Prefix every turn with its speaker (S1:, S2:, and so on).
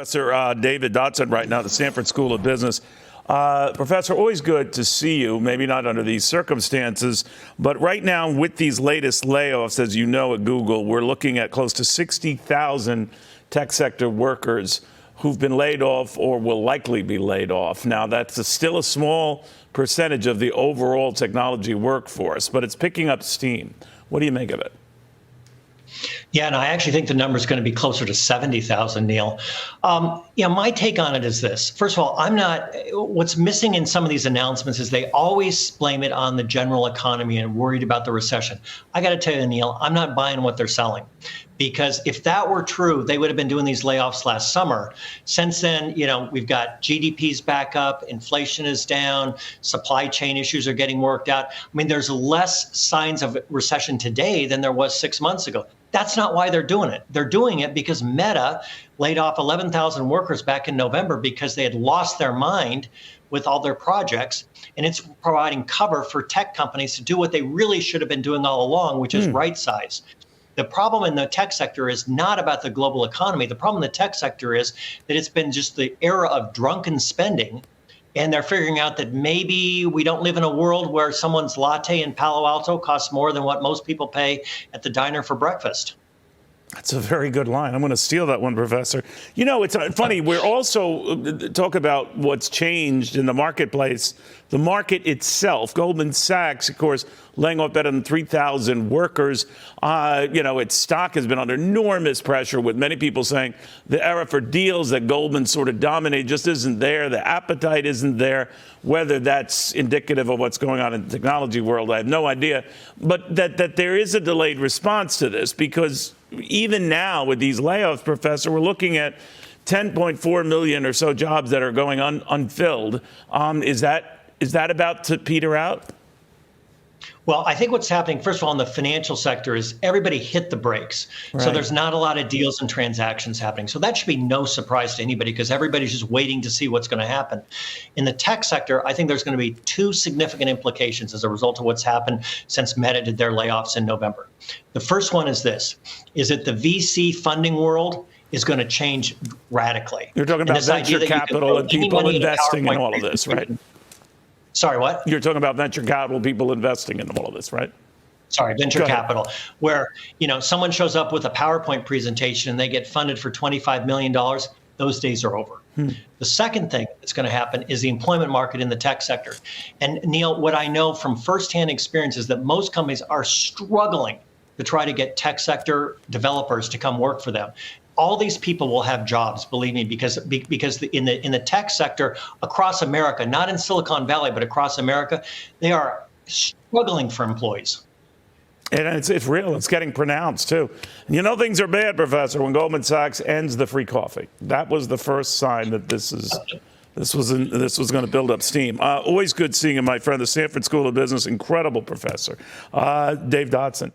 S1: Professor David Dodson right now at the Stanford School of Business. Professor, always good to see you, maybe not under these circumstances, but right now with these latest layoffs, as you know, at Google, we're looking at close to 60,000 tech sector workers who've been laid off or will likely be laid off. Now, that's still a small percentage of the overall technology workforce, but it's picking up steam. What do you make of it?
S2: Yeah, and I actually think the number is going to be closer to 70,000, Neil. My take on it is this. First of all, what's missing in some of these announcements is they always blame it on the general economy and worried about the recession. I got to tell you, Neil, I'm not buying what they're selling. Because if that were true, they would have been doing these layoffs last summer. Since then, we've got GDP's back up, inflation is down, supply chain issues are getting worked out. I mean, there's less signs of recession today than there was 6 months ago. That's not why they're doing it. They're doing it because Meta laid off 11,000 workers back in November because they had lost their mind with all their projects. And it's providing cover for tech companies to do what they really should have been doing all along, which is right size. The problem in the tech sector is not about the global economy. The problem in the tech sector is that it's been just the era of drunken spending. And they're figuring out that maybe we don't live in a world where someone's latte in Palo Alto costs more than what most people pay at the diner for breakfast.
S1: That's a very good line. I'm going to steal that one, Professor. It's funny. We're also talk about what's changed in the marketplace. The market itself, Goldman Sachs, of course, laying off better than 3,000 workers. Its stock has been under enormous pressure, with many people saying the era for deals that Goldman sort of dominated just isn't there. The appetite isn't there. Whether that's indicative of what's going on in the technology world, I have no idea. But that there is a delayed response to this, because even now with these layoffs, Professor, we're looking at 10.4 million or so jobs that are going unfilled. Is that about to peter out?
S2: Well, I think what's happening, first of all, in the financial sector is everybody hit the brakes. Right. So there's not a lot of deals and transactions happening. So that should be no surprise to anybody, because everybody's just waiting to see what's going to happen. In the tech sector, I think there's going to be two significant implications as a result of what's happened since Meta did their layoffs in November. The first one is this, is that the VC funding world is going to change radically.
S1: You're talking about venture capital and people investing in all of this, right?
S2: Sorry, what?
S1: You're talking about venture capital, people investing in all of this, right?
S2: Sorry, venture capital, where, someone shows up with a PowerPoint presentation and they get funded for $25 million. Those days are over. The second thing that's going to happen is the employment market in the tech sector. And Neil, what I know from firsthand experience is that most companies are struggling to try to get tech sector developers to come work for them. All these people will have jobs, believe me, because in the tech sector across America, not in Silicon Valley, but across America, they are struggling for employees.
S1: And it's real. It's getting pronounced, too. And things are bad, Professor, when Goldman Sachs ends the free coffee. That was the first sign that this was going to build up steam. Always good seeing you, my friend, the Stanford School of Business. Incredible professor. Dave Dodson.